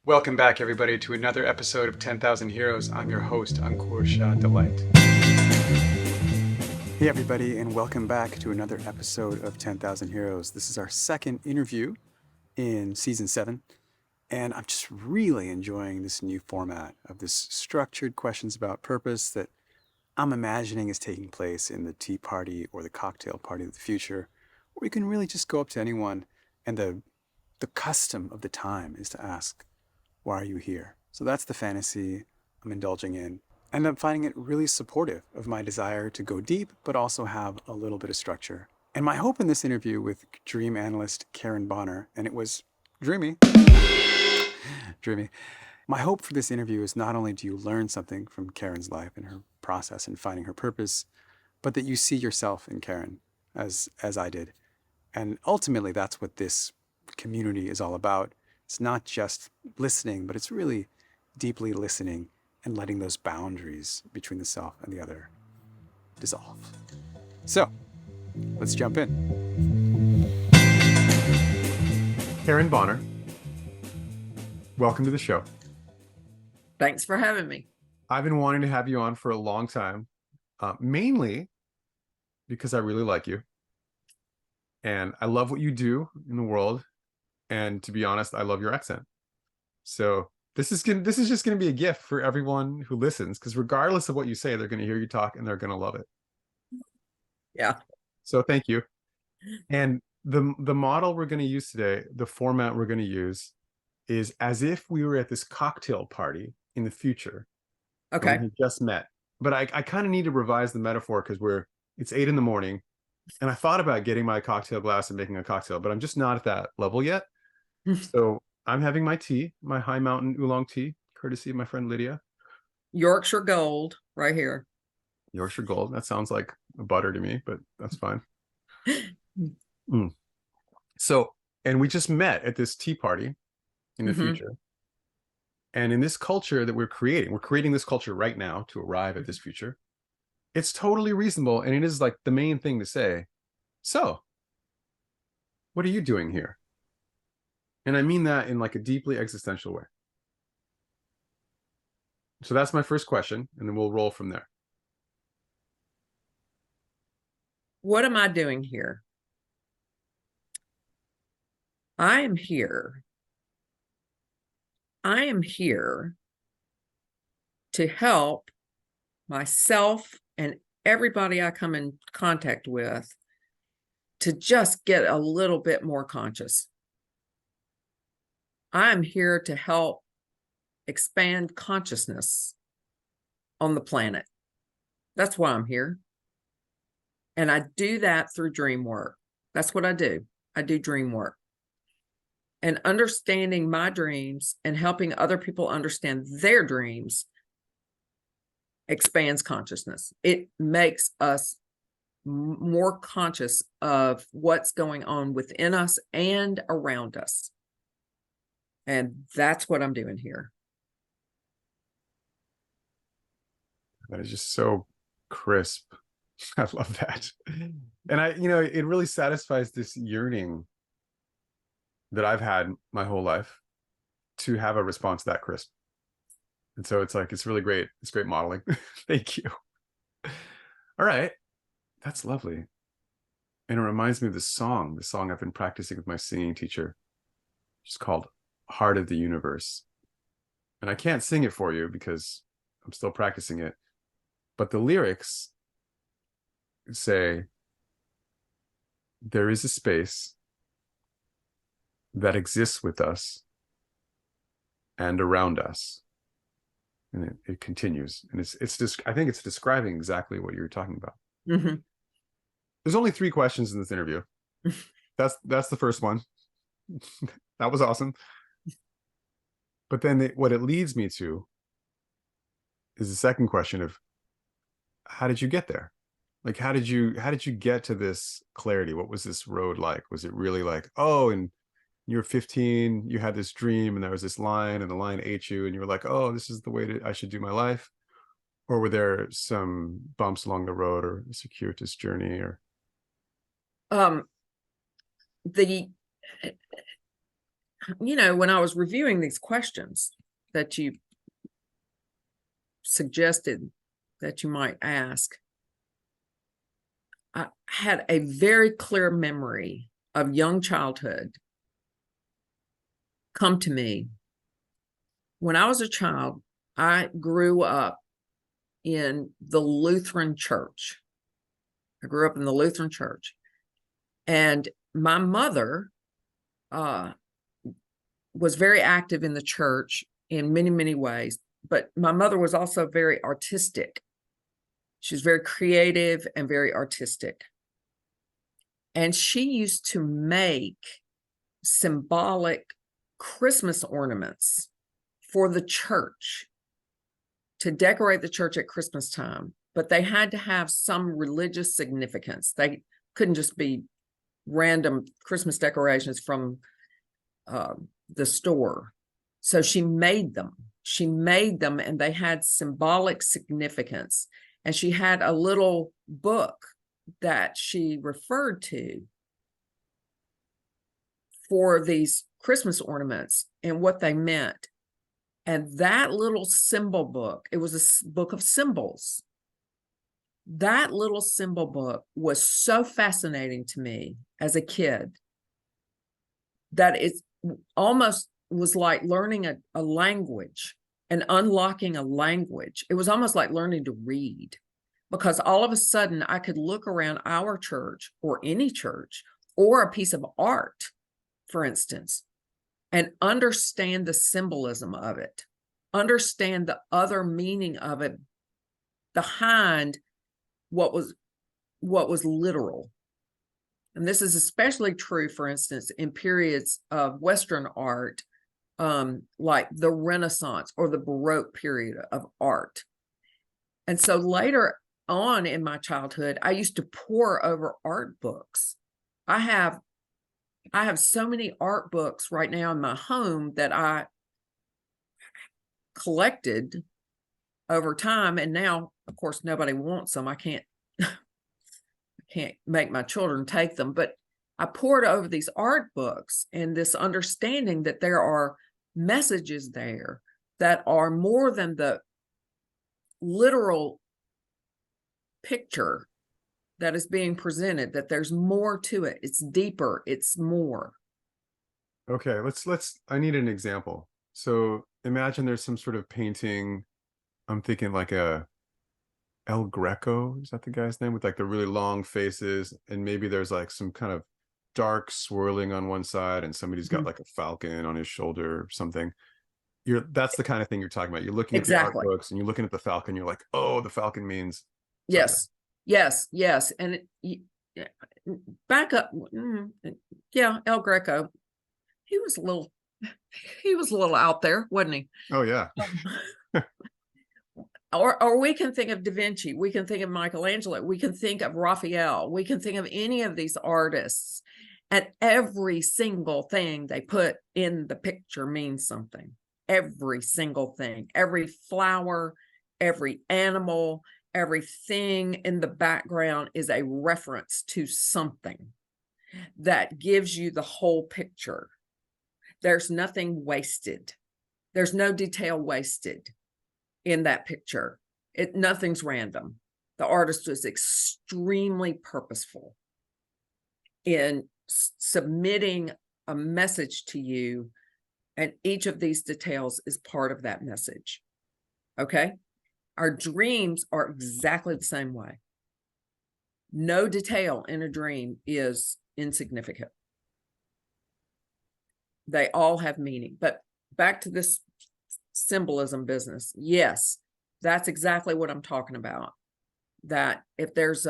Welcome back, everybody, to another episode of 10,000 Heroes. I'm your host, Ankur Shah Delight. Hey, everybody, and welcome back to another episode of 10,000 Heroes. This is our second interview in Season 7, and I'm just really enjoying this new format of this structured questions about purpose that I'm imagining is taking place in the tea party or the cocktail party of the future, where you can really just go up to anyone, and the custom of the time is to ask, why are you here? So that's the fantasy I'm indulging in. And I'm finding it really supportive of my desire to go deep, but also have a little bit of structure. And my hope in this interview with dream analyst Karen Bonner, and it was dreamy, dreamy. My hope for this interview is not only do you learn something from Karen's life and her process in finding her purpose, but that you see yourself in Karen as I did. And ultimately, that's what this community is all about. It's not just listening, but it's really deeply listening and letting those boundaries between the self and the other dissolve. So, let's jump in. Karen Bonner, welcome to the show. Thanks for having me. I've been wanting to have you on for a long time, mainly because I really like you. And I love what you do in the world. And to be honest, I love your accent. So this is just going to be a gift for everyone who listens, because regardless of what you say, they're going to hear you talk and they're going to love it. Yeah. So thank you. And the model we're going to use today, the format we're going to use, is as if we were at this cocktail party in the future. Okay. We just met. But I kind of need to revise the metaphor because it's 8 a.m. and I thought about getting my cocktail glass and making a cocktail, but I'm just not at that level yet. So I'm having my tea, my High Mountain Oolong tea, courtesy of my friend Lydia. Yorkshire Gold right here. Yorkshire Gold. That sounds like a butter to me, but that's fine. So, and we just met at this tea party in the future. And in this culture that we're creating this culture right now to arrive at this future. It's totally reasonable. And it is like the main thing to say. So, what are you doing here? And I mean that in like a deeply existential way. So that's my first question, and then we'll roll from there. What am I doing here? I am here to help myself and everybody I come in contact with to just get a little bit more conscious. I'm here to help expand consciousness on the planet. That's why I'm here. And I do that through dream work. That's what I do. I do dream work. And understanding my dreams and helping other people understand their dreams expands consciousness. It makes us more conscious of what's going on within us and around us. And that's what I'm doing here. That is just so crisp. I love that. And it really satisfies this yearning that I've had my whole life to have a response that crisp. And so it's really great. It's great modeling. Thank you. All right. That's lovely. And it reminds me of the song I've been practicing with my singing teacher. It's called Heart of the Universe. And I can't sing it for you because I'm still practicing it. But the lyrics say, there is a space that exists with us and around us. And it continues. And it's just, I think it's describing exactly what you're talking about. Mm-hmm. There's only 3 questions in this interview. That's the first one. That was awesome. But then what it leads me to is the second question of, how did you get there? Like, how did you get to this clarity? What was this road like? Was it really like, oh, and you were 15, you had this dream and there was this line and the line ate you and you were like, oh, this is the way I should do my life? Or were there some bumps along the road or a circuitous journey? Or the when I was reviewing these questions that you suggested that you might ask, I had a very clear memory of young childhood come to me. When I was a child, I grew up in the Lutheran church. I grew up in the Lutheran church. And my mother was very active in the church in many, many ways. But my mother was also very artistic. She was very creative and very artistic. And she used to make symbolic Christmas ornaments for the church to decorate the church at Christmas time. But they had to have some religious significance. They couldn't just be random Christmas decorations from the store. So she made them. She made them, and they had symbolic significance. And she had a little book that she referred to for these Christmas ornaments and what they meant. And that little symbol book, it was a book of symbols. That little symbol book was so fascinating to me as a kid that it almost was like learning a language and unlocking a language. It was almost like learning to read, because all of a sudden I could look around our church or any church or a piece of art, for instance, and understand the symbolism of it, understand the other meaning of it behind what was literal. And this is especially true, for instance, in periods of Western art, like the Renaissance or the Baroque period of art. And so later on in my childhood, I used to pore over art books. I have so many art books right now in my home that I collected over time. And now, of course, nobody wants them. I can't make my children take them, but I pored over these art books and this understanding that there are messages there that are more than the literal picture that is being presented, that there's more to it. It's deeper, it's more. Okay, I need an example. So imagine there's some sort of painting. I'm thinking like a El Greco, is that the guy's name, with like the really long faces, and maybe there's like some kind of dark swirling on one side and somebody's got like a falcon on his shoulder or something. That's the kind of thing you're talking about. You're looking at the art books and you're looking at the falcon, you're like, oh, the falcon means something. Yes. And back up. Yeah, El Greco. He was a little out there, wasn't he? Oh yeah. Or we can think of Da Vinci, we can think of Michelangelo, we can think of Raphael, we can think of any of these artists, and every single thing they put in the picture means something. Every single thing, every flower, every animal, everything in the background is a reference to something that gives you the whole picture. There's nothing wasted. There's no detail wasted in that picture. Nothing's random. The artist was extremely purposeful in submitting a message to you, and each of these details is part of that message. Okay? Our dreams are exactly the same way. No detail in a dream is insignificant. They all have meaning. But back to this symbolism business. Yes, that's exactly what I'm talking about. That if there's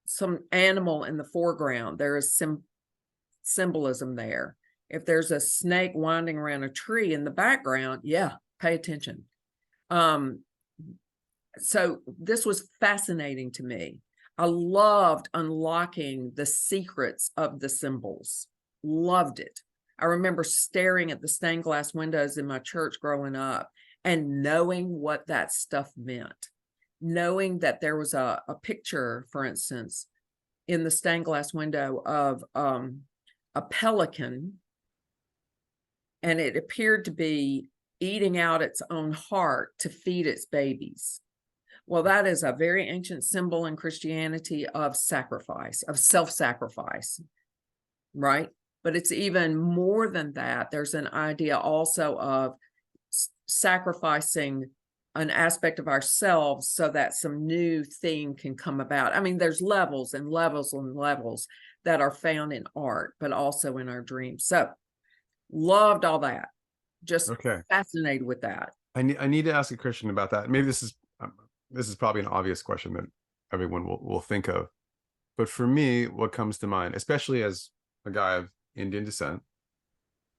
some animal in the foreground, there is some symbolism there. If there's a snake winding around a tree in the background, yeah, pay attention. So this was fascinating to me. I loved unlocking the secrets of the symbols. Loved it. I remember staring at the stained glass windows in my church growing up and knowing what that stuff meant. Knowing that there was a picture, for instance, in the stained glass window of a pelican and it appeared to be eating out its own heart to feed its babies. Well, that is a very ancient symbol in Christianity of sacrifice, of self-sacrifice, right? But it's even more than that. There's an idea also of sacrificing an aspect of ourselves so that some new thing can come about. I mean, there's levels and levels and levels that are found in art, but also in our dreams. So loved all that. Just Okay. fascinated with that. I need to ask a Christian about that. Maybe this is probably an obvious question that everyone will think of. But for me, what comes to mind, especially as a guy of Indian descent,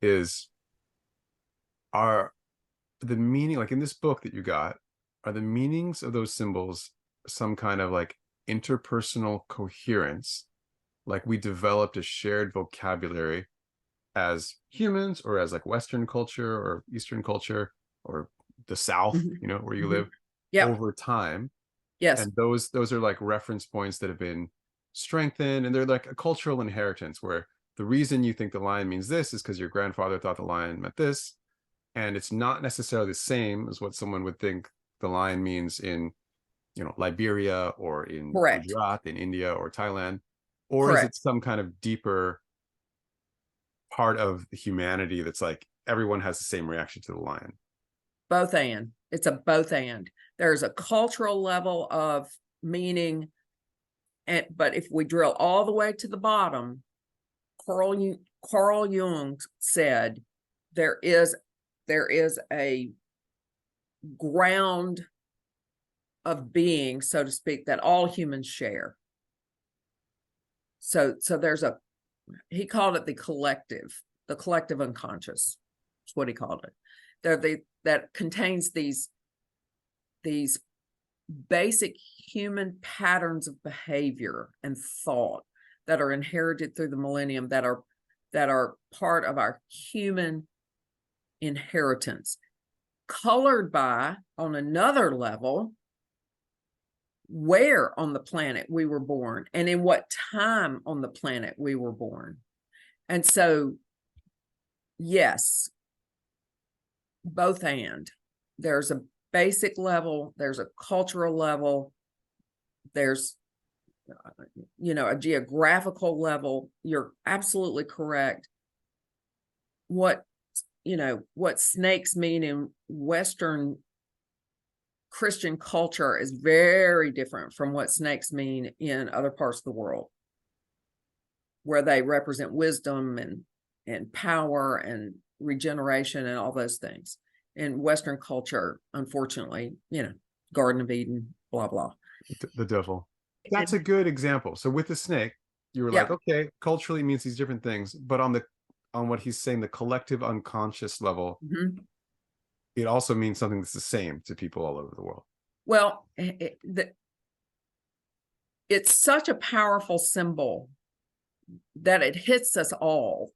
is are the meaning, like in this book that you got, are the meanings of those symbols some kind of like interpersonal coherence? Like we developed a shared vocabulary as humans, or as like Western culture or Eastern culture or the South, Mhm. you know, where you Mhm. live, Yep. over time. Yes. And those are like reference points that have been strengthened, and they're like a cultural inheritance where the reason you think the lion means this is because your grandfather thought the lion meant this, and it's not necessarily the same as what someone would think the lion means in, you know, Liberia or in Correct. Gujarat in India or Thailand, or is it Correct. some kind of deeper part of humanity that's like everyone has the same reaction to the lion? Both and. It's a both and. There's a cultural level of meaning, but if we drill all the way to the bottom, Carl Jung said there is a ground of being, so to speak, that all humans share. So he called it the collective unconscious. That's what he called it. That contains these basic human patterns of behavior and thought that are inherited through the millennium, that are part of our human inheritance, colored by, on another level, where on the planet we were born and in what time on the planet we were born. And so, yes, both and. There's a basic level, there's a cultural level, there's a geographical level. You're absolutely correct. What snakes mean in Western Christian culture is very different from what snakes mean in other parts of the world, where they represent wisdom and power and regeneration and all those things. In Western culture, unfortunately, Garden of Eden, blah, blah. The devil. That's a good example. So with the snake, you were like, okay, culturally it means these different things, but on what he's saying, the collective unconscious level, it also means something that's the same to people all over the world. Well, it's such a powerful symbol that it hits us all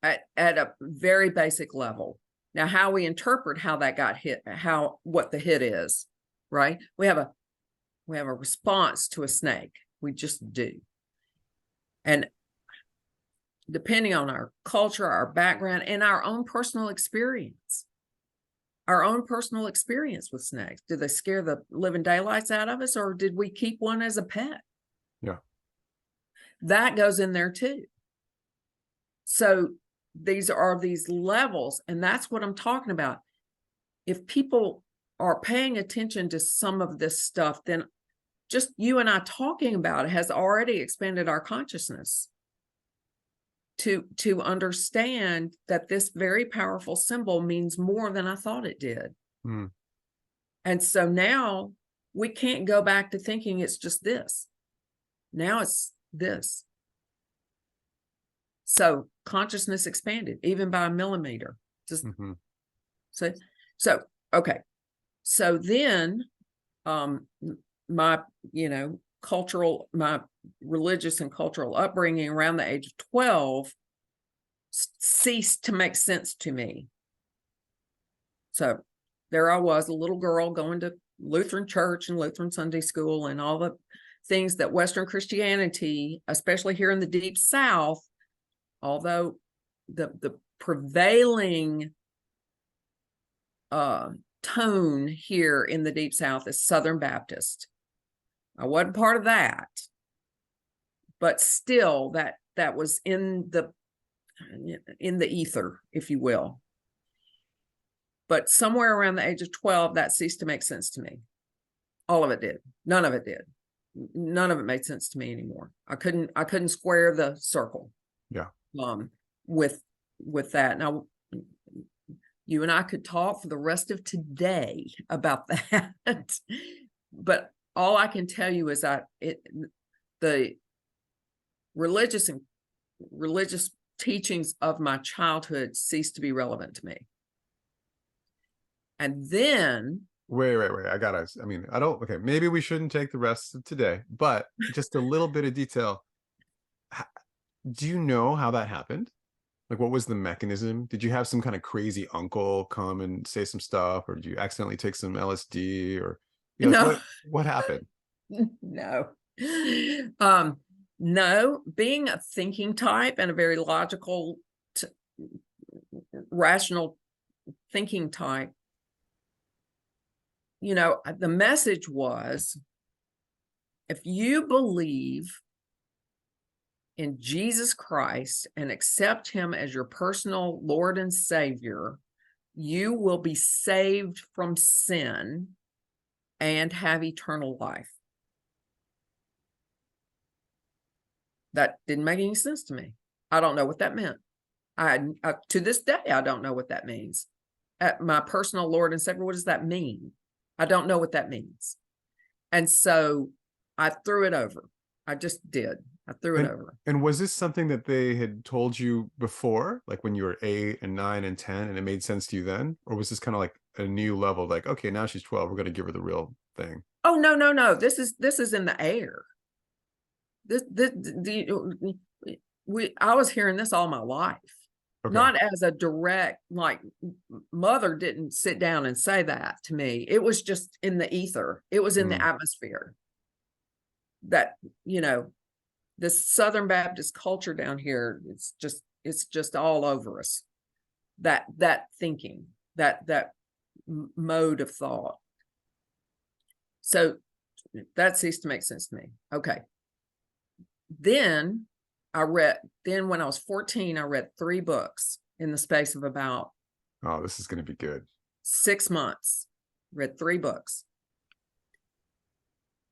at a very basic level. Now, how we interpret how that got hit, what the hit is, right? We have a response to a snake. We just do. And depending on our culture, our background, and our own personal experience with snakes. Did they scare the living daylights out of us, or did we keep one as a pet? Yeah. That goes in there too. So these are these levels, and that's what I'm talking about. If people are paying attention to some of this stuff, then just you and I talking about it has already expanded our consciousness to understand that this very powerful symbol means more than I thought it did. And so now we can't go back to thinking it's just this. Now it's this. So consciousness expanded even by a millimeter. Just so okay. So then my religious and cultural upbringing around the age of 12 ceased to make sense to me. So there I was, a little girl going to Lutheran church and Lutheran Sunday school and all the things that Western Christianity, especially here in the Deep South, although the prevailing tone here in the Deep South is Southern Baptist. I wasn't part of that, but still that was in the ether, if you will. But somewhere around the age of 12, that ceased to make sense to me. All of it did. None of it did. None of it made sense to me anymore. I couldn't square the circle. Yeah. With that. Now, you and I could talk for the rest of today about that. But all I can tell you is that the religious teachings of my childhood ceased to be relevant to me. And then Wait. Okay, maybe we shouldn't take the rest of today, but just a little bit of detail. Do you know how that happened? Like, what was the mechanism? Did you have some kind of crazy uncle come and say some stuff, or did you accidentally take some LSD, or no. What happened? No. No, being a thinking type and a very logical, rational thinking type, the message was, if you believe in Jesus Christ and accept him as your personal Lord and Savior, you will be saved from sin and have eternal life. That didn't make any sense to me. I don't know what that meant. To this day, I don't know what that means. At my personal Lord and Savior, what does that mean? I don't know what that means. And so I threw it over. I just did. I threw it over. And was this something that they had told you before, like when you were 8 and 9 and 10, and it made sense to you then? Or was this kind of like a new level, like, okay, now she's 12, we're going to give her the real thing? Oh, no. This is in the air. I was hearing this all my life. Okay. Not as a direct, like, mother didn't sit down and say that to me. It was just in the ether. It was in the atmosphere that, this Southern Baptist culture down here, it's just all over us. That thinking, that mode of thought. So that ceased to make sense to me. Okay. Then when I was 14, I read 3 books in the space of about, oh, this is going to be good, 6 months. Read 3 books.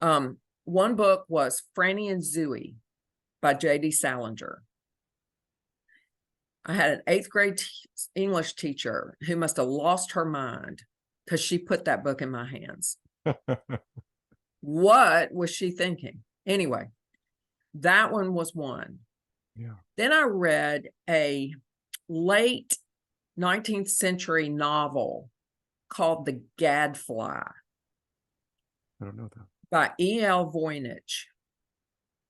One book was Franny and Zooey by J.D. Salinger. I had an 8th grade English teacher who must have lost her mind because she put that book in my hands. What was she thinking? Anyway, that one was one. Yeah. Then I read a late 19th century novel called The Gadfly. I don't know that. By E.L. Voynich.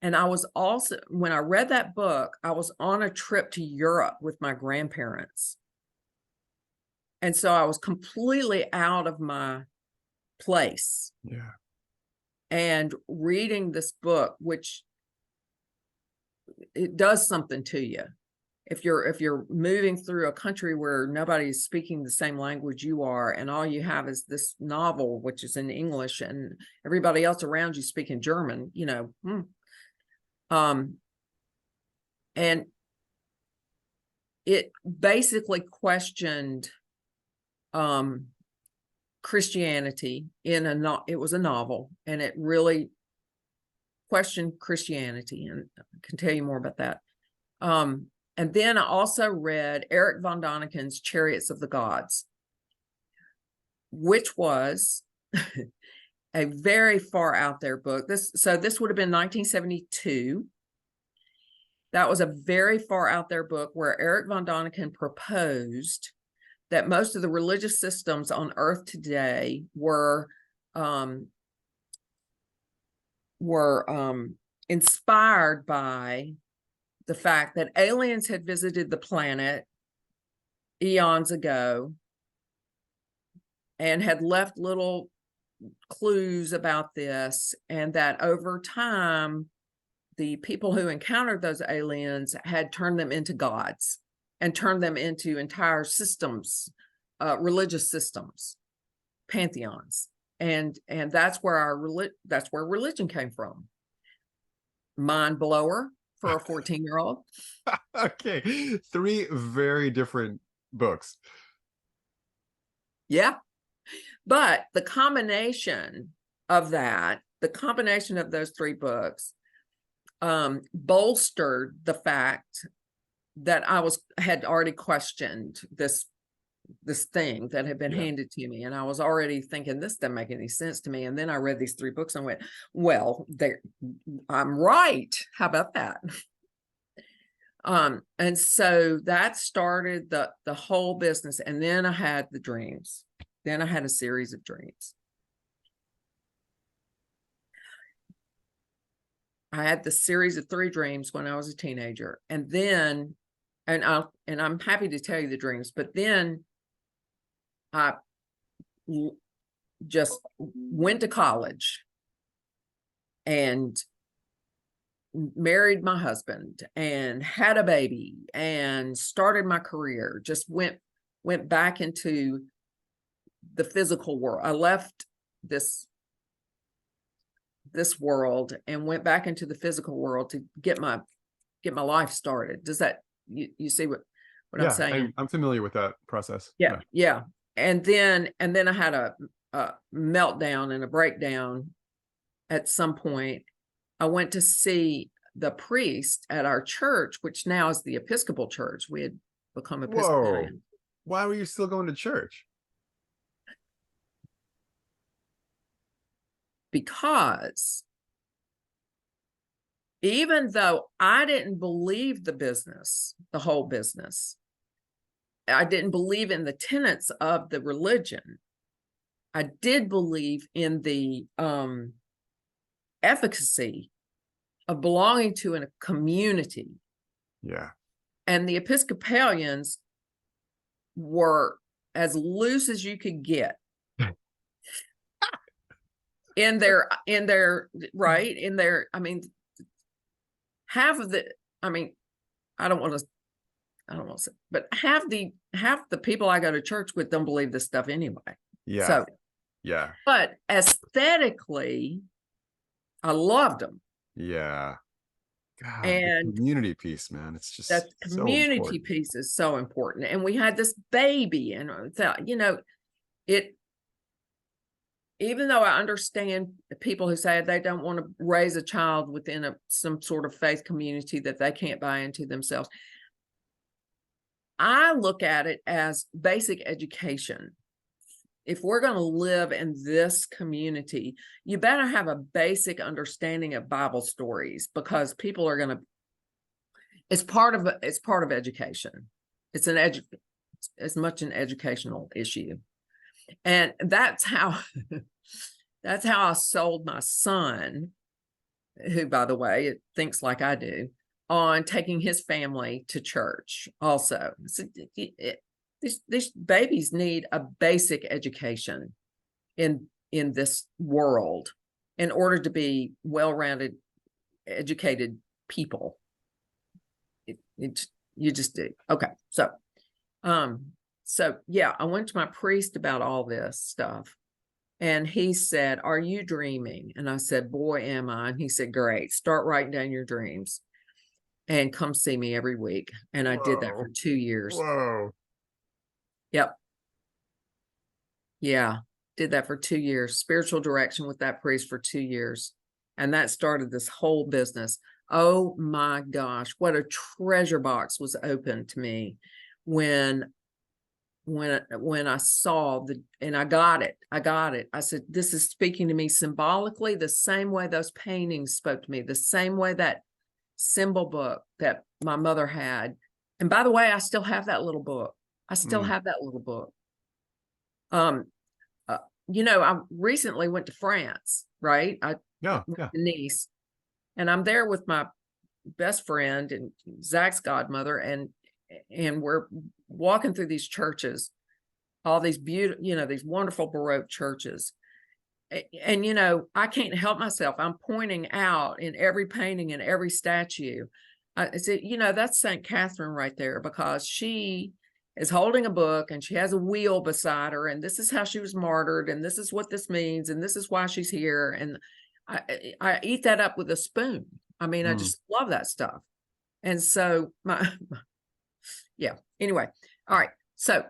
And I was also, when I read that book, I was on a trip to Europe with my grandparents. And so I was completely out of my place. Yeah. And reading this book, which it does something to you. If you're moving through a country where nobody's speaking the same language you are, and all you have is this novel, which is in English, and everybody else around you speaking German, and it basically questioned Christianity it was a novel, and it really questioned Christianity, and I can tell you more about that. And then I also read Erich von Däniken's Chariots of the Gods, which was a very far out there book. This would have been 1972. That was a very far out there book where Erich von Däniken proposed that most of the religious systems on Earth today were inspired by the fact that aliens had visited the planet eons ago and had left little clues about this, and that over time, the people who encountered those aliens had turned them into gods and turned them into entire systems, religious systems, pantheons. And that's where that's where religion came from. Mind blower for a 14-year-old. Okay, 3 very different books. Yeah. But the combination of those 3 books, bolstered the fact that I had already questioned this thing that had been handed to me. And I was already thinking, this doesn't make any sense to me. And then I read these 3 books and went, well, I'm right. How about that? And so that started the whole business. And then I had the dreams. Then I had a series of dreams. I had the series of 3 dreams when I was a teenager. And then, and I'm happy to tell you the dreams, but then I just went to college and married my husband and had a baby and started my career, just went back into the physical world. I left this world and went back into the physical world to get my life started. Does that, you see what I'm saying? I'm familiar with that process. Yeah. And then I had a meltdown and a breakdown at some point. I went to see the priest at our church, which now is the Episcopal Church. We had become Episcopalian. Why were you still going to church? Because even though I didn't believe the whole business, I didn't believe in the tenets of the religion, I did believe in the efficacy of belonging to a community. Yeah. And the Episcopalians were as loose as you could get in their right in their, I mean, half the people I go to church with don't believe this stuff anyway. Yeah. So yeah. But aesthetically, I loved them. Yeah. God, And the community piece, man, it's just that community important. piece is so important. And we had this baby, and it, even though I understand people who say they don't want to raise a child within some sort of faith community that they can't buy into themselves, I look at it as basic education. If we're going to live in this community, you better have a basic understanding of Bible stories, because people are going to, it's part of education. It's as much an educational issue. And that's how I sold my son, who, by the way, thinks like I do, on taking his family to church also. So these babies need a basic education in this world in order to be well-rounded, educated people. You just do. Okay. So yeah, I went to my priest about all this stuff, and he said, "Are you dreaming?" And I said, "Boy, am I." And he said, "Great, start writing down your dreams and come see me every week." And I did that for 2 years. Whoa. Yep. Yeah. Did that for 2 years. Spiritual direction with that priest for 2 years. And that started this whole business. Oh my gosh, what a treasure box was open to me when I saw and I got it. I said, this is speaking to me symbolically, the same way those paintings spoke to me, the same way that symbol book that my mother had. And by the way, I still have that little book. I recently went to France, right? I went to Nice, and I'm there with my best friend and Zach's godmother, and we're walking through these churches, all these beautiful, these wonderful Baroque churches. And, I can't help myself. I'm pointing out in every painting and every statue I said, that's St. Catherine right there, because she is holding a book and she has a wheel beside her, and this is how she was martyred, and this is what this means, and this is why she's here. And I eat that up with a spoon. I mean, I Mm. just love that stuff. And so yeah. Anyway, all right. So,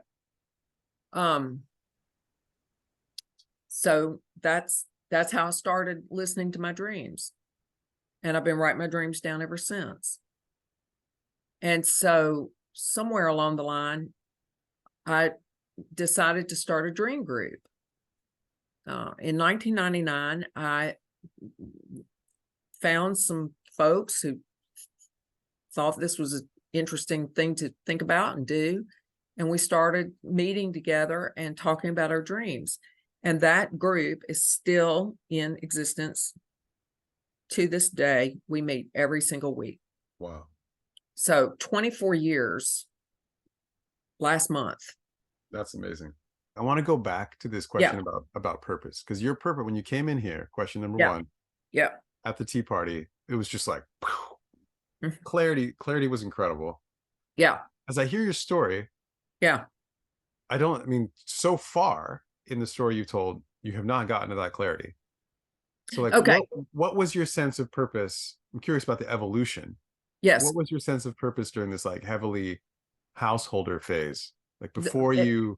that's how I started listening to my dreams, and I've been writing my dreams down ever since. And so somewhere along the line, I decided to start a dream group. In 1999, I found some folks who thought this was an interesting thing to think about and do. And we started meeting together and talking about our dreams. And that group is still in existence to this day. We meet every single week. Wow. So 24 years last month. That's amazing. I want to go back to this question about purpose, because your purpose, when you came in here, question number one, at the tea party, it was just like clarity was incredible. As I hear your story, I mean, so far in the story you told, you have not gotten to that clarity. So like, what was your sense of purpose? I'm curious about the evolution. What was your sense of purpose during this like heavily householder phase? Like before you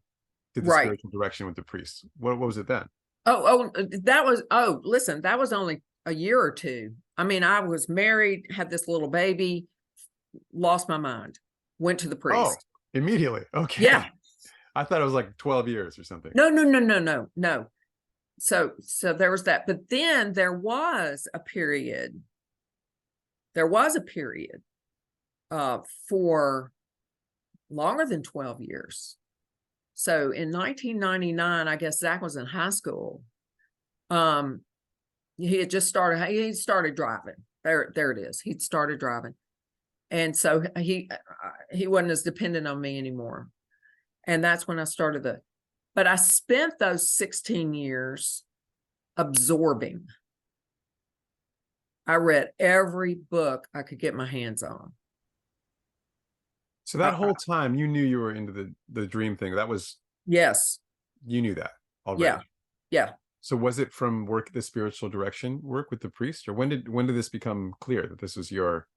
did the spiritual direction with the priests, what was it then? Listen, that was only a year or two. I mean, I was married, had this little baby, lost my mind, went to the priest. Oh, immediately. Okay. Yeah. I thought it was like 12 years or something. No. So there was that, but then there was a period for longer than 12 years. So in 1999, I guess Zach was in high school. He started driving. There it is. He'd started driving. And so he wasn't as dependent on me anymore. And that's when I started but I spent those 16 years absorbing. I read every book I could get my hands on. So that whole time you knew you were into the dream thing. That was, yes. You knew that already. Yeah. So was it from the spiritual direction work with the priest, or when did this become clear that this was you were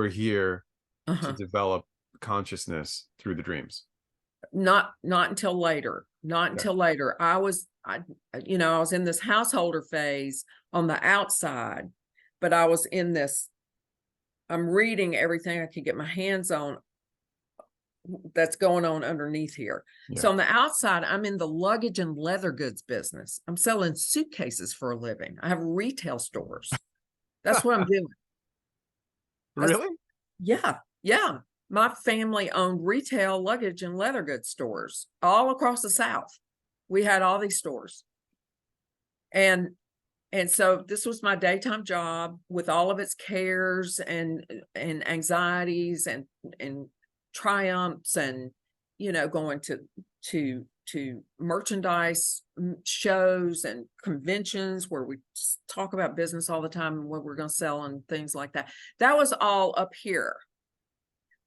here to develop consciousness through the dreams? Not until later. I was in this householder phase on the outside, but I was in this, I'm reading everything I could get my hands on that's going on underneath here. So on the outside, I'm in the luggage and leather goods business. I'm selling suitcases for a living. I have retail stores. That's what I'm doing. Really? Yeah. My family owned retail luggage and leather goods stores all across the South. We had all these stores. And so this was my daytime job with all of its cares and anxieties and triumphs, and going to merchandise shows and conventions where we talk about business all the time and what we're going to sell and things like that. That was all up here.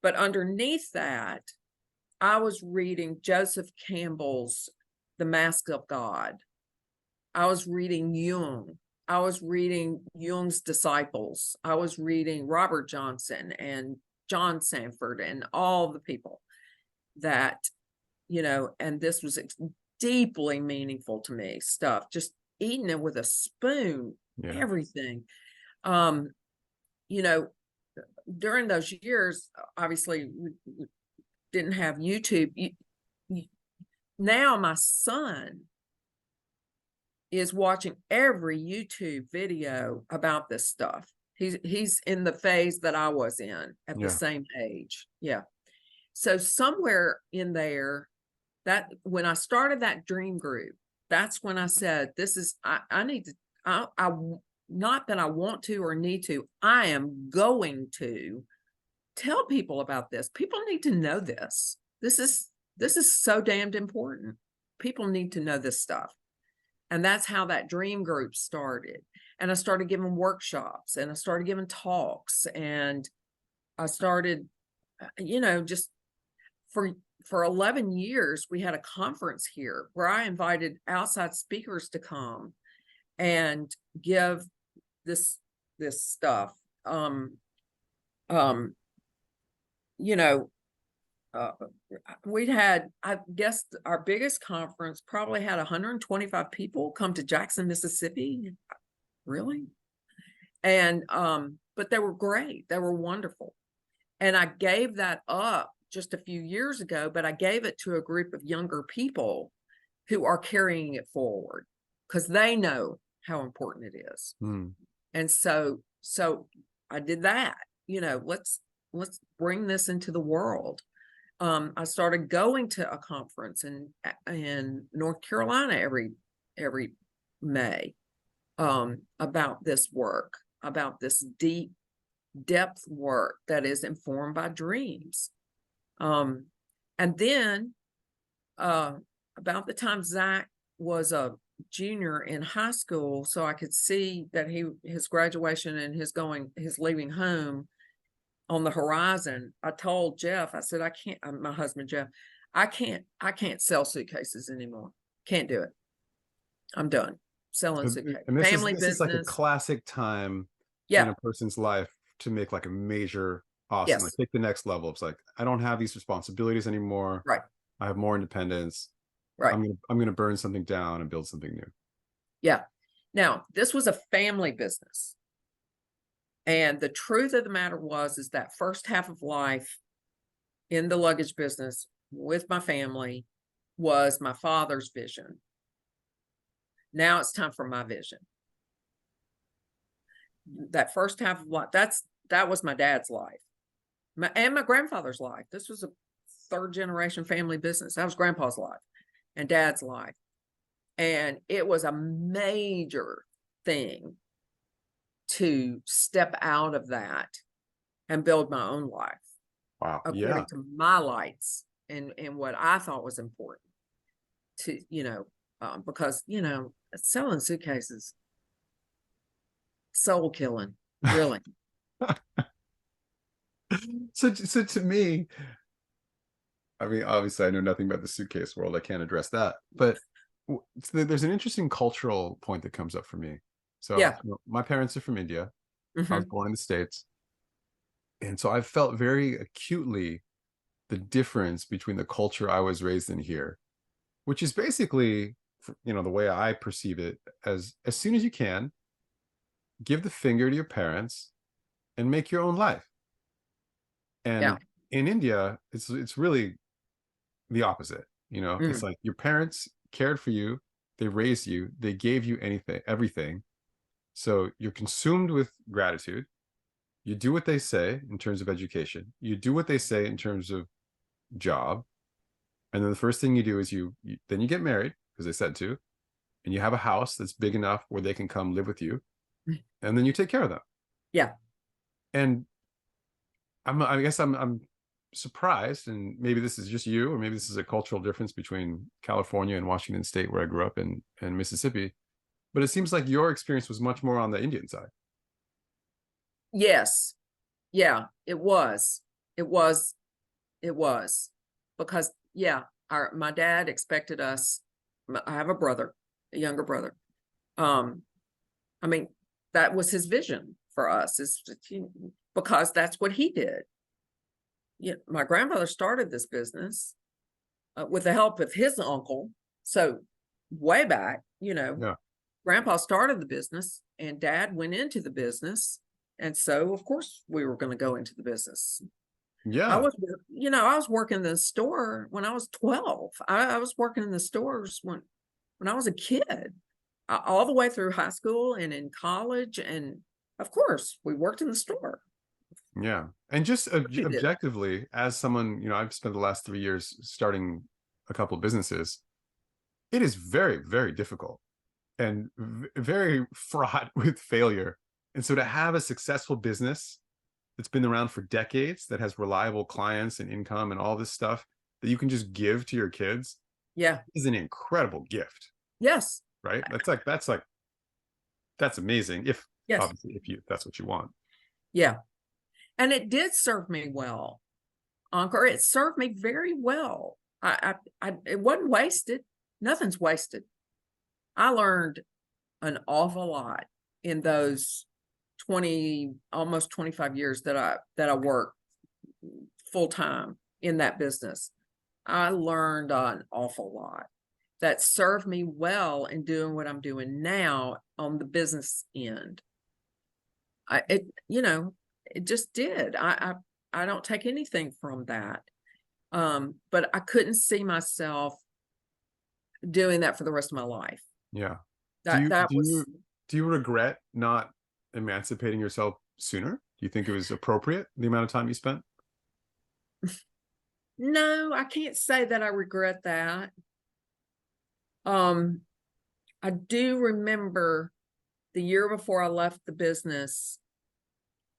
But underneath that, I was reading Joseph Campbell's The Mask of God. I was reading Jung. I was reading Jung's disciples. I was reading Robert Johnson and John Sanford and all the people that, and this was deeply meaningful to me stuff, just eating it with a spoon, everything. During those years, obviously we didn't have YouTube. Now my son is watching every YouTube video about this stuff. He's in the phase that I was in at the same age. Yeah. So somewhere in there, that when I started that dream group, that's when I said, this is, I need to, I not that I want to or need to, I am going to tell people about this. People need to know this. This is so damned important. People need to know this stuff. And that's how that dream group started. And I started giving workshops and I started giving talks and I started, just for 11 years, we had a conference here where I invited outside speakers to come and give this stuff. You know, I guess our biggest conference probably had 125 people come to Jackson, Mississippi. Really? And, but they were great. They were wonderful. And I gave that up just a few years ago, but I gave it to a group of younger people who are carrying it forward because they know how important it is. And so I did that, let's bring this into the world. I started going to a conference in North Carolina every May, about this work, about this deep depth work that is informed by dreams. And then about the time Zach was a junior in high school, so I could see that his graduation and his leaving home on the horizon, I told Jeff, I said, my husband Jeff, I can't sell suitcases anymore. Can't do it. I'm done selling suitcases. And Family this business. is like a classic time in a person's life to make like a major like take the next level. It's like, I don't have these responsibilities anymore. Right. I have more independence. Right. I'm gonna burn something down and build something new. Yeah. Now, this was a family business. And the truth of the matter is that first half of life in the luggage business with my family was my father's vision. Now it's time for my vision. That first half of life, that was my dad's life. And my grandfather's life. This was a third generation family business. That was grandpa's life and dad's life. And it was a major thing to step out of that and build my own life. Wow. According to my lights and what I thought was important to, because, selling suitcases, soul killing, really. So to me, I mean, obviously I know nothing about the suitcase world. I can't address that, but there's an interesting cultural point that comes up for me. So my parents are from India. I was born in the States. And so I felt very acutely the difference between the culture I was raised in here, which is basically, the way I perceive it, as soon as you can, give the finger to your parents and make your own life. And in India, it's really the opposite. It's like your parents cared for you, they raised you, they gave you everything. So you're consumed with gratitude. You do what they say in terms of education. You do what they say in terms of job. And then the first thing you do is then you get married because they said to, and you have a house that's big enough where they can come live with you. And then you take care of them. Yeah. And I guess I'm surprised, and maybe this is just you, or maybe this is a cultural difference between California and Washington State, where I grew up, and Mississippi. But it seems like your experience was much more on the Indian side. Yes. Yeah, it was. Because, my dad expected us. I have a brother, a younger brother. I mean, that was his vision for us, because that's what he did. My grandfather started this business with the help of his uncle. So way back, Grandpa started the business and Dad went into the business. And so, of course, we were going to go into the business. Yeah. I was working in the store when I was 12. I was working in the stores when I was a kid, all the way through high school and in college. And of course, we worked in the store. Yeah. And just objectively, as someone, I've spent the last 3 years starting a couple of businesses, it is very, very difficult and very fraught with failure. And so to have a successful business that's been around for decades, that has reliable clients and income and all this stuff that you can just give to your kids, is an incredible gift. Yes. Right? That's like that's amazing. If Yes. obviously if that's what you want. Yeah. And it did serve me well, Ankur. It served me very well. It wasn't wasted. Nothing's wasted. I learned an awful lot in those 20, almost 25 years that I worked full time in that business. I learned an awful lot that served me well in doing what I'm doing now on the business end. It just did. I don't take anything from that. But I couldn't see myself doing that for the rest of my life. Yeah. That was Do you regret not emancipating yourself sooner? Do you think it was appropriate, the amount of time you spent? no, I can't say that I regret that. I do remember the year before I left the business,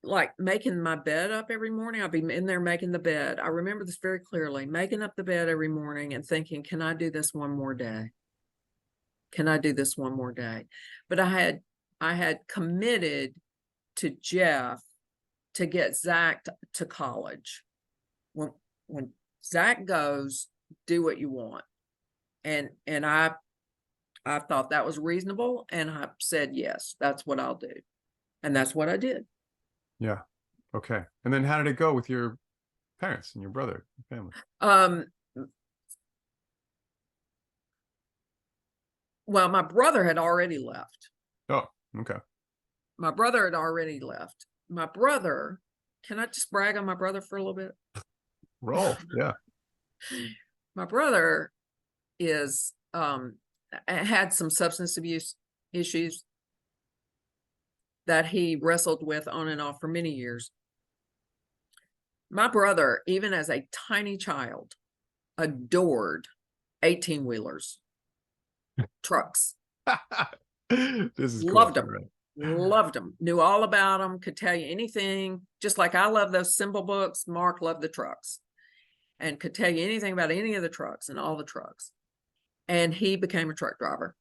like making my bed up every morning. I'd be in there making the bed. I remember this very clearly, making up the bed every morning and thinking, can I do this one more day? Can I do this one more day? But I had committed to Jeff to get Zach to college. When Zach goes, do what you want. And I thought that was reasonable. And I said, yes, that's what I'll do. And that's what I did. Yeah. Okay. And then how did it go with your parents and your brother, your family? Well, my brother had already left. Oh, okay. My brother had already left. My brother, can I just brag on my brother for a little bit? Roll. Yeah. My brother is had some substance abuse issues that he wrestled with on and off for many years. My brother, even as a tiny child, adored 18-wheelers, trucks. This is Loved cool. them. Right. Loved them. Knew all about them. Could tell you anything. Just like I love those symbol books, Mark loved the trucks and could tell you anything about any of the trucks and all the trucks. And he became a truck driver.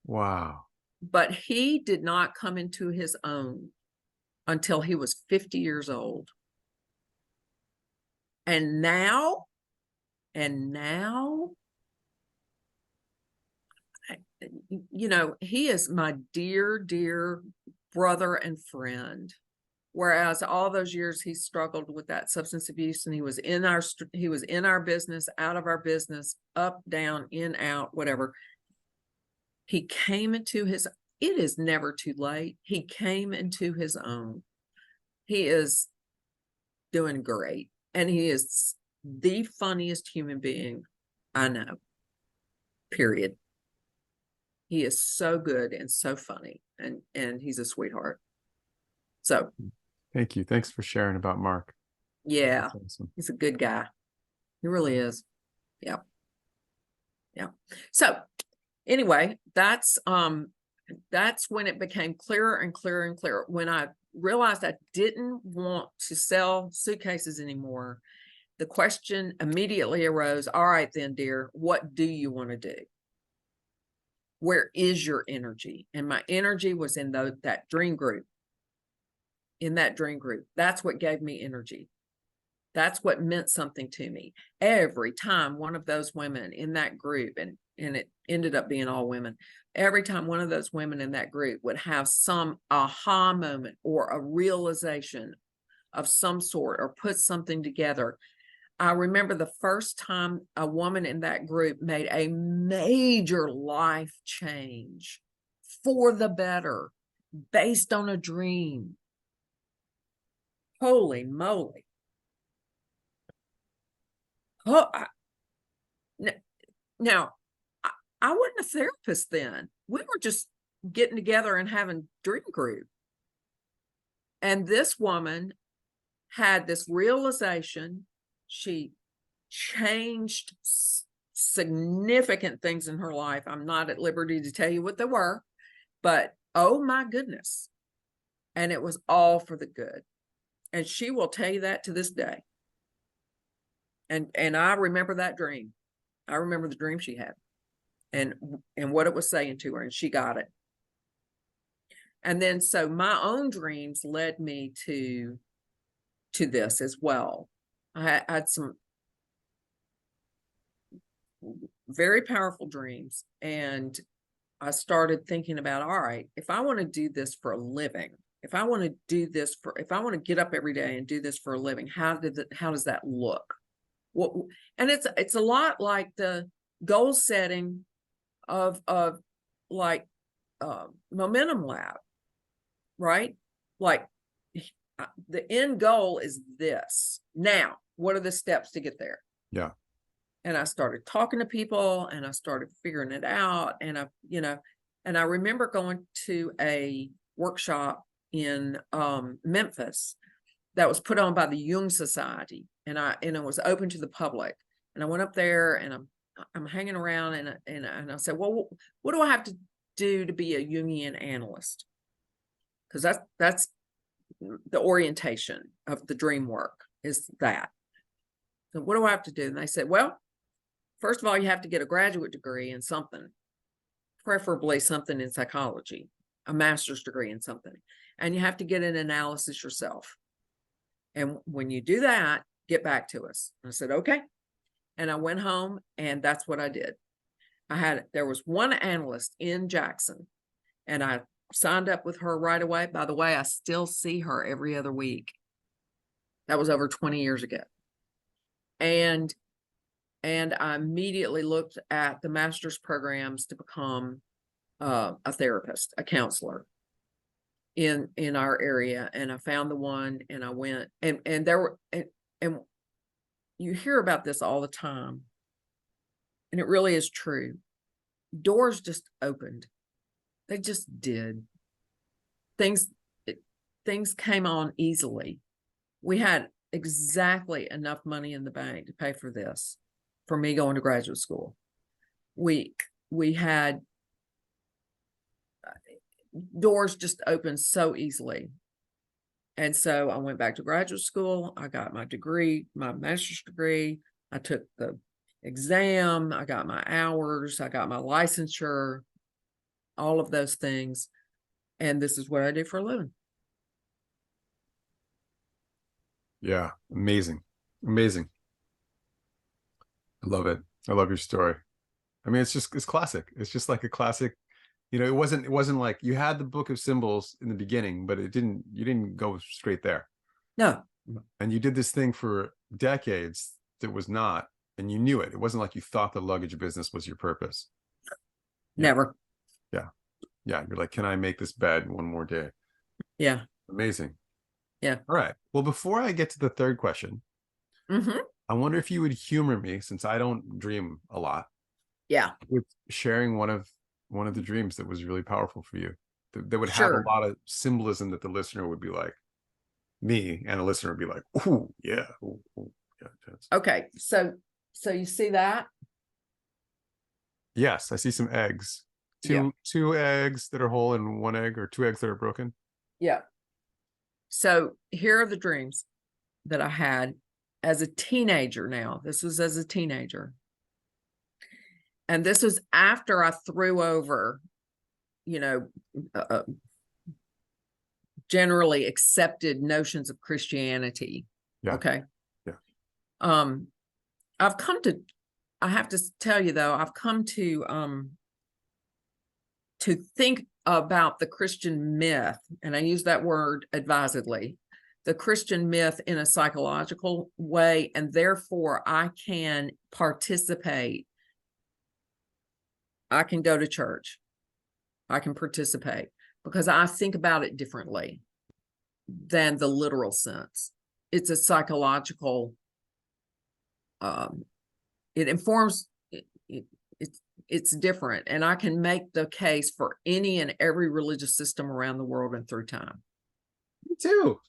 Wow. But he did not come into his own until he was 50 years old. And now, he is my dear, dear brother and friend. Whereas all those years he struggled with that substance abuse, and he was in our business, out of our business, up, down, in, out, whatever. He came into it is never too late. He came into his own. He is doing great. And he is the funniest human being I know, period. He is so good and so funny, and he's a sweetheart. So Thank you. Thanks for sharing about Mark. yeah, That's awesome. he's a good guy. He really is. Yeah. Yeah. So anyway, that's when it became clearer and clearer and clearer. When I realized I didn't want to sell suitcases anymore, the question immediately arose, all right then, dear, what do you want to do? Where is your energy? And my energy was in that dream group. In that dream group. That's what gave me energy. That's what meant something to me. Every time one of those women in that group, and it ended up being all women, every time one of those women in that group would have some aha moment or a realization of some sort or put something together. I remember the first time a woman in that group made a major life change for the better based on a dream. Holy moly. Oh, now, I wasn't a therapist then. We were just getting together and having dream group. And this woman had this realization. She changed significant things in her life. I'm not at liberty to tell you what they were, but oh my goodness. And it was all for the good. And she will tell you that to this day. And I remember that dream. I remember the dream she had and what it was saying to her, and she got it. And then so my own dreams led me to this as well. I had some very powerful dreams, and I started thinking about, all right, if I want to do this for a living, if I want to get up every day and do this for a living, how does that look? What, and it's a lot like the goal setting of like Momentum Lab, right? Like the end goal is this. Now, what are the steps to get there? Yeah. And I started talking to people, and I started figuring it out. And I remember going to a workshop in Memphis that was put on by the Jung Society, and it was open to the public. And I went up there, and I'm hanging around, and I said, well, what do I have to do to be a Jungian analyst? Because that's the orientation of the dream work, is that. So what do I have to do? And they said, well, first of all, you have to get a graduate degree in something, preferably something in psychology, a master's degree in something. And you have to get an analysis yourself. And when you do that, get back to us. And I said, okay. And I went home, and that's what I did. There was one analyst in Jackson, and I signed up with her right away. By the way, I still see her every other week. That was over 20 years ago. And I immediately looked at the master's programs to become a therapist, a counselor in our area. And I found the one, and I went, and there were, and you hear about this all the time, and it really is true. Doors just opened. They just did. Things came on easily. We had exactly enough money in the bank to pay for this, for me going to graduate school. We had doors just opened so easily. And so I went back to graduate school. I got my degree, my master's degree. I took the exam. I got my hours. I got my licensure, all of those things. And this is what I do for a living. Yeah. Amazing. Amazing. I love it. I love your story. I mean, it's classic. It's just like a classic, it wasn't like you had the book of symbols in the beginning, but you didn't go straight there. No. And you did this thing for decades that was not, and you knew it. It wasn't like you thought the luggage business was your purpose. Never. Yeah. Yeah. You're like, can I make this bed one more day? Yeah. Amazing. Yeah. All right. Well, before I get to the third question, I wonder if you would humor me, since I don't dream a lot. Yeah. With sharing one of the dreams that was really powerful for you, that would have Sure. a lot of symbolism that the listener would be like, me and the listener would be like, ooh, yeah. Ooh, yeah. Okay. So you see that? Yes, I see some eggs. Yeah. Two eggs that are whole and one egg, or two eggs that are broken. Yeah. So here are the dreams that I had as a teenager. Now, this was as a teenager. And this was after I threw over, generally accepted notions of Christianity. Yeah. Okay. Yeah. I have to tell you though, I've come to think about the Christian myth, and I use that word advisedly, the Christian myth in a psychological way, and therefore I can participate. I can go to church. I can participate because I think about it differently than the literal sense. It's a psychological, it informs, it's different. And I can make the case for any and every religious system around the world and through time. Me too.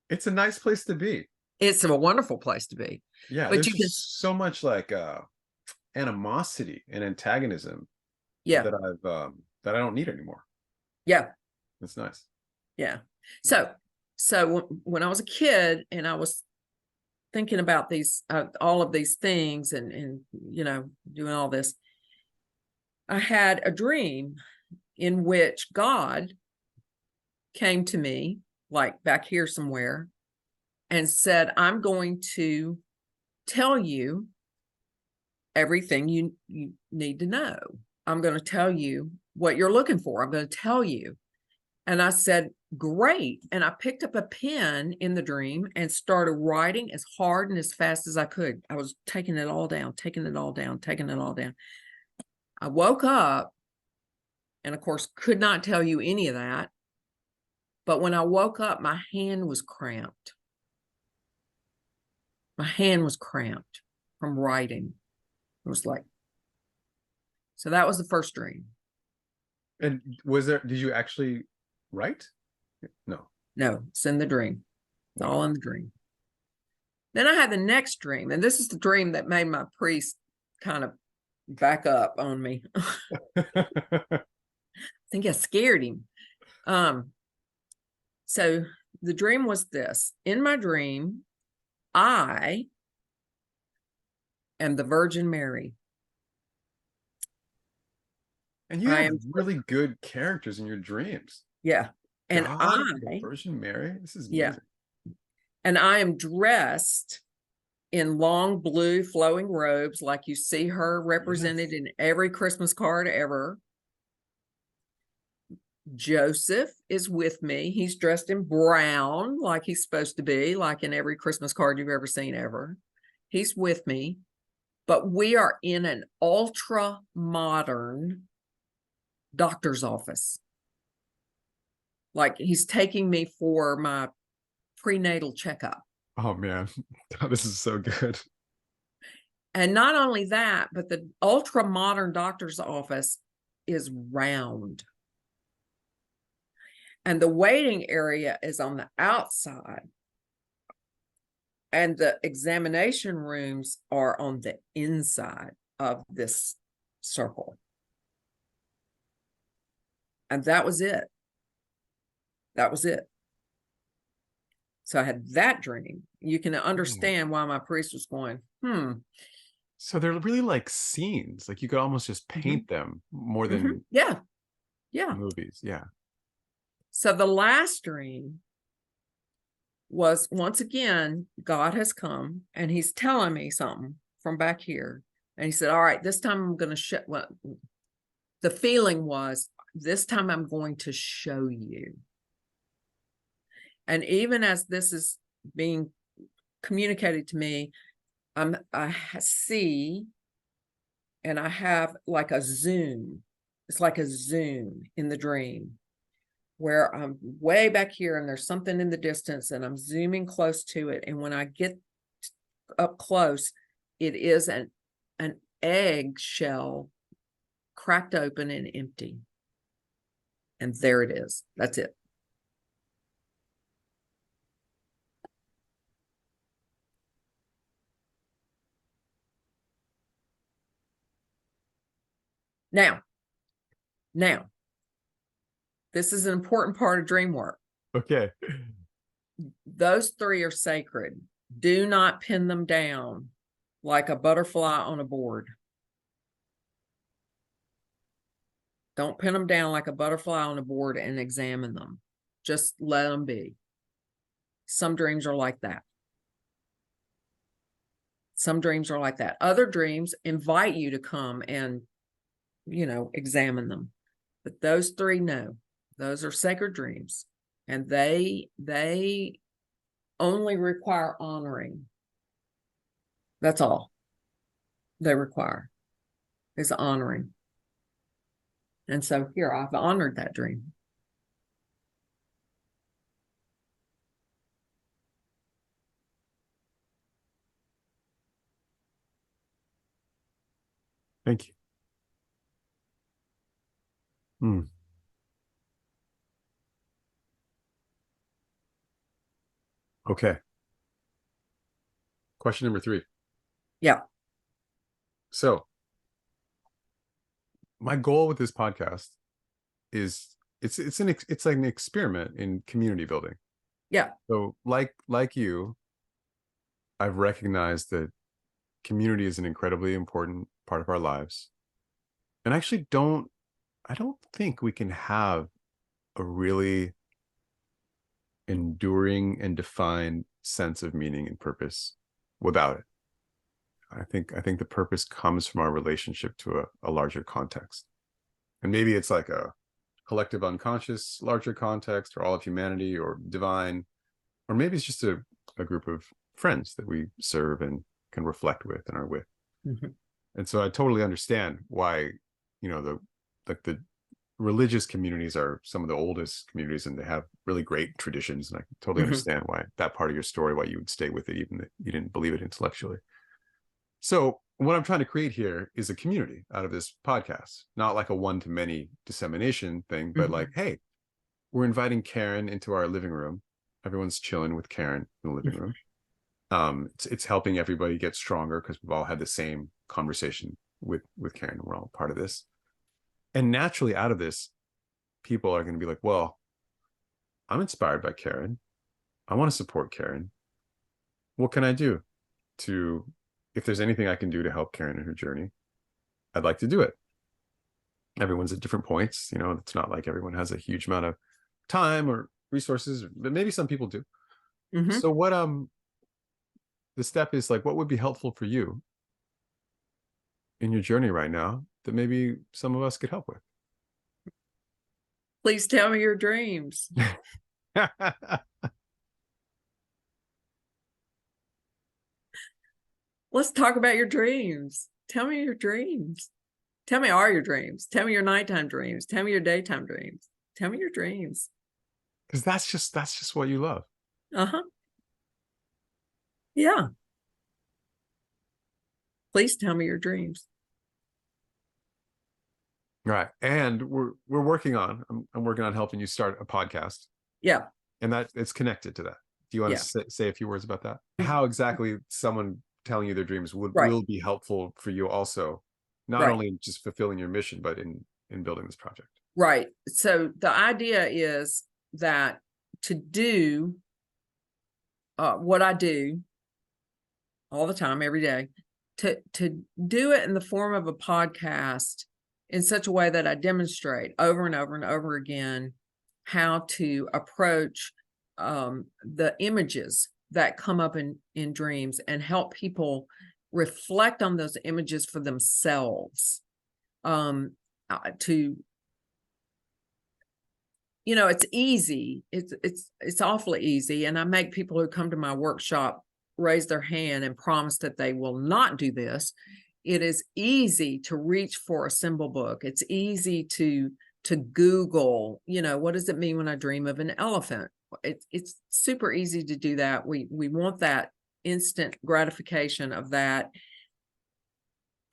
It's a nice place to be. It's a wonderful place to be. Yeah. But there's you can, just so much like animosity and antagonism yeah, that I don't need anymore. yeah, It's nice. yeah. So when I was a kid and I was thinking about these, all of these things and doing all this, I had a dream in which God came to me, like back here somewhere, and said, I'm going to tell you everything you need to know. I'm going to tell you what you're looking for. I'm going to tell you. And I said, great. And I picked up a pen in the dream and started writing as hard and as fast as I could. I was taking it all down, taking it all down, taking it all down. I woke up and, of course, could not tell you any of that. But when I woke up, my hand was cramped. My hand was cramped from writing. It was like, so that was the first dream. And did you actually write? No. No, it's in the dream. It's all in the dream. Then I had the next dream, and this is the dream that made my priest kind of back up on me. I think I scared him. So the dream was this. In my dream, I am the Virgin Mary. And you have really good characters in your dreams. Yeah. And God, the Virgin Mary. This is amazing. Yeah. And I am dressed in long blue flowing robes, like you see her represented in every Christmas card ever. Joseph is with me. He's dressed in brown, like he's supposed to be, like in every Christmas card you've ever seen ever. He's with me. But we are in an ultra modern doctor's office. Like he's taking me for my prenatal checkup. Oh man, this is so good. And not only that, but the ultra modern doctor's office is round. And the waiting area is on the outside. And the examination rooms are on the inside of this circle. And that was it. That was it. So I had that dream. You can understand why my priest was going, So they're really like scenes. Like you could almost just paint them more than yeah. movies. Yeah. So the last dream was, once again, God has come and he's telling me something from back here. And he said, all right, this time I'm going to show. Well, the feeling was, this time I'm going to show you. And even as this is being communicated to me, I see, and I have like a zoom. It's like a zoom in the dream where I'm way back here and there's something in the distance and I'm zooming close to it. And when I get up close, it is an egg shell cracked open and empty. And there it is. That's it. Now, this is an important part of dream work. Okay. Those three are sacred. Do not pin them down like a butterfly on a board. Don't pin them down like a butterfly on a board and examine them. Just let them be. Some dreams are like that. Some dreams are like that. Other dreams invite you to come and, examine them. But those three, no. Those are sacred dreams. And they only require honoring. That's all they require is honoring. And so here, I've honored that dream. Thank you. Okay. Question number 3. Yeah. So my goal with this podcast is it's like an experiment in community building. Yeah. So like you, I've recognized that community is an incredibly important part of our lives. And I actually don't I don't think we can have a really enduring and defined sense of meaning and purpose without it. I think the purpose comes from our relationship to a larger context. And maybe it's like a collective unconscious larger context, or all of humanity, or divine, or maybe it's just a group of friends that we serve and can reflect with and are with. Mm-hmm. And so I totally understand why, you know, the religious communities are some of the oldest communities, and they have really great traditions. And I totally Mm-hmm. understand why that part of your story, why you would stay with it, even if you didn't believe it intellectually. So what I'm trying to create here is a community out of this podcast, not like a one-to-many dissemination thing, but like, hey, we're inviting Karen into our living room. Everyone's chilling with Karen in the living room. It's helping everybody get stronger because we've all had the same conversation with Karen. We're all part of this. And naturally out of this, people are going to be like, well, I'm inspired by Karen. I want to support Karen. What can I do to, if there's anything I can do to help Karen in her journey, I'd like to do it. Everyone's at different points. You know, it's not like everyone has a huge amount of time or resources, but maybe some people do. Mm-hmm. So what, the step is like, what would be helpful for you in your journey right now that maybe some of us could help with? Please tell me your dreams. Let's talk about your dreams. Tell me your dreams. Tell me all your dreams. Tell me your nighttime dreams. Tell me your daytime dreams. Tell me your dreams. Because that's just what you love. Uh-huh. Yeah. Please tell me your dreams. Right. And we're working on, I'm working on helping you start a podcast. Yeah. And that it's connected to that. Do you want to say a few words about that? How exactly someone telling you their dreams will be helpful for you also, not only just fulfilling your mission, but in building this project. Right. So the idea is that to do what I do all the time, every day, to do it in the form of a podcast in such a way that I demonstrate over and over and over again how to approach the images that come up in dreams, and help people reflect on those images for themselves. It's easy. It's awfully easy. And I make people who come to my workshop raise their hand and promise that they will not do this. It is easy to reach for a symbol book. It's easy to Google, what does it mean when I dream of an elephant? It's super easy to do that. We want that instant gratification of that.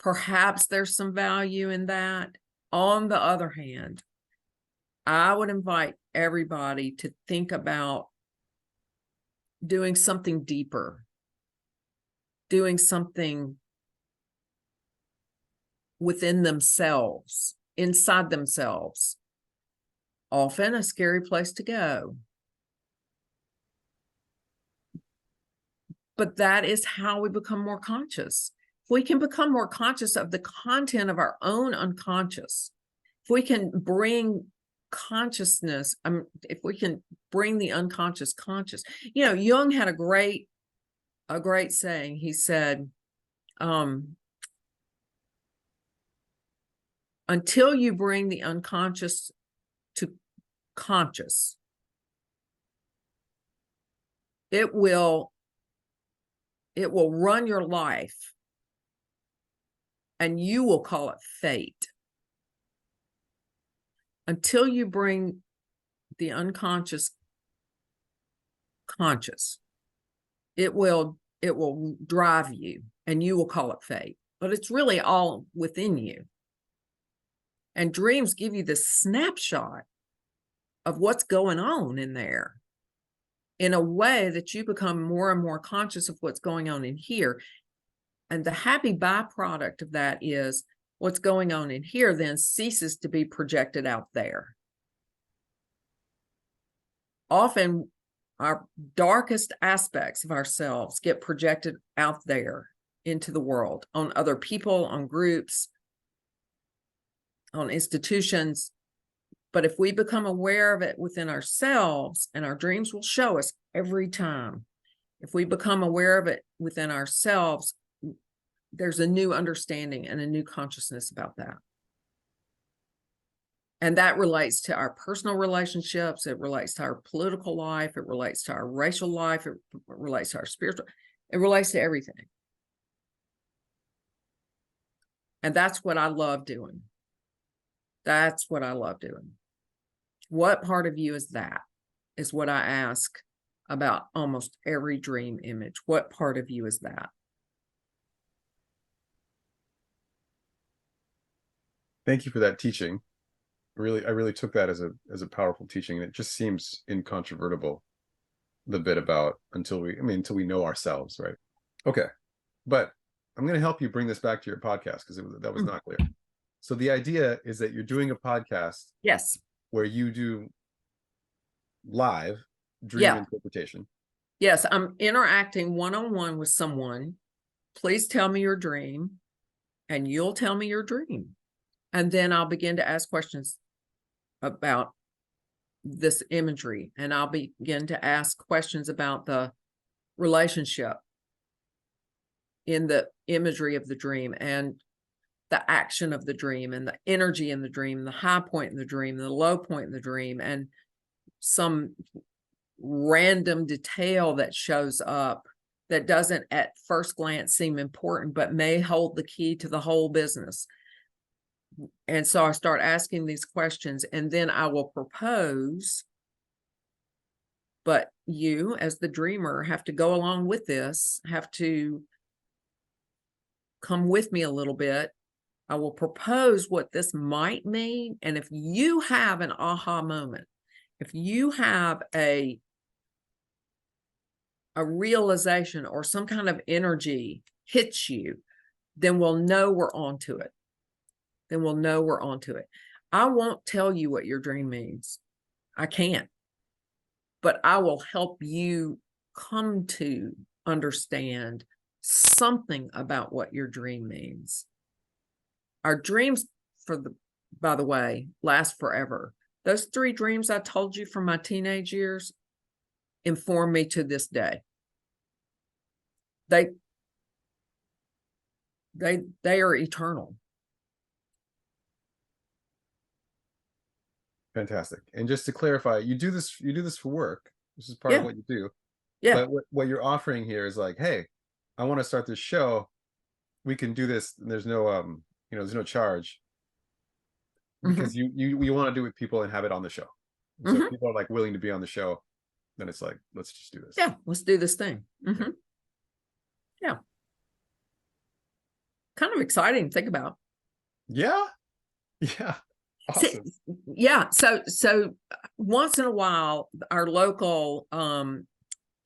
Perhaps there's some value in that. On the other hand, I would invite everybody to think about doing something deeper, doing something within themselves, inside themselves. Often a scary place to go. But that is how we become more conscious. If we can become more conscious of the content of our own unconscious, if we can bring consciousness, if we can bring the unconscious conscious. Jung had a great saying. He said, until you bring the unconscious to conscious, it will run your life, and you will call it fate. Until you bring the unconscious conscious, it will drive you, and you will call it fate. But it's really all within you. And dreams give you this snapshot of what's going on in there, in a way that you become more and more conscious of what's going on in here. And the happy byproduct of that is what's going on in here then ceases to be projected out there. Often our darkest aspects of ourselves get projected out there into the world, on other people, on groups. on institutions. But if we become aware of it within ourselves, and our dreams will show us every time, if we become aware of it within ourselves, there's a new understanding and a new consciousness about that. And that relates to our personal relationships. It relates to our political life. It relates to our racial life. It relates to our spiritual. It relates to everything. And that's what I love doing. That's what I love doing. What part of you is that? Is what I ask about almost every dream image. What part of you is that? Thank you for that teaching. I really took that as a powerful teaching, and it just seems incontrovertible, the bit about until we know ourselves, right? Okay, but I'm going to help you bring this back to your podcast, because that was not clear. So the idea is that you're doing a podcast, yes, where you do live dream Yeah. interpretation. Yes, I'm interacting one-on-one with someone. Please tell me your dream, and you'll tell me your dream. And then I'll begin to ask questions about this imagery, and I'll begin to ask questions about the relationship in the imagery of the dream, and the action of the dream, and the energy in the dream, the high point in the dream, the low point in the dream, and some random detail that shows up that doesn't at first glance seem important, but may hold the key to the whole business. And so I start asking these questions, and then I will propose. But you, as the dreamer, have to go along with this, have to come with me a little bit. I will propose what this might mean. And if you have an aha moment, if you have a realization or some kind of energy hits you, then we'll know we're onto it. Then we'll know we're onto it. I won't tell you what your dream means. I can't. But I will help you come to understand something about what your dream means. Our dreams, by the way, last forever. Those 3 dreams I told you from my teenage years inform me to this day. They are eternal. Fantastic. And just to clarify, you do this for work. This is part of what you do. Yeah. But what you're offering here is like, hey, I want to start this show. We can do this. And there's no there's no charge, because you want to do it with people and have it on the show. So if people are like willing to be on the show, then it's like, let's just do this. Yeah, let's do this thing. Yeah. Kind of exciting to think about. Yeah. Yeah. Awesome. Yeah. So once in a while, our local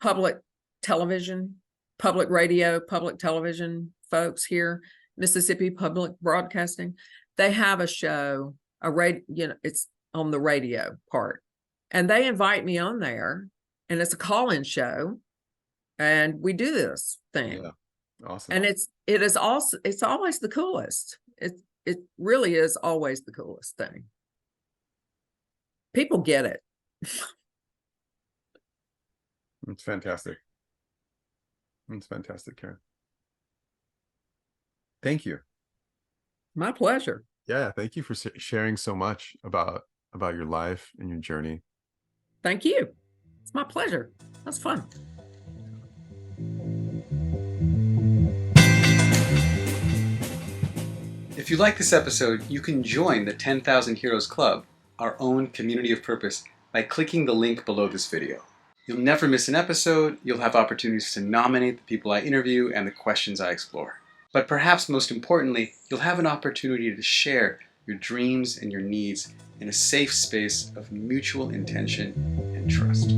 public television, public radio, public television folks here, Mississippi Public Broadcasting, they have a show, it's on the radio part, and they invite me on there, and it's a call-in show, and we do this thing. Yeah. Awesome. And it's always the coolest. It really is always the coolest thing. People get it. It's fantastic. It's fantastic, Karen. Thank you. My pleasure. Yeah, thank you for sharing so much about your life and your journey. Thank you. It's my pleasure. That's fun. If you like this episode, you can join the 10,000 Heroes Club, our own community of purpose, by clicking the link below this video. You'll never miss an episode, you'll have opportunities to nominate the people I interview and the questions I explore. But perhaps most importantly, you'll have an opportunity to share your dreams and your needs in a safe space of mutual intention and trust.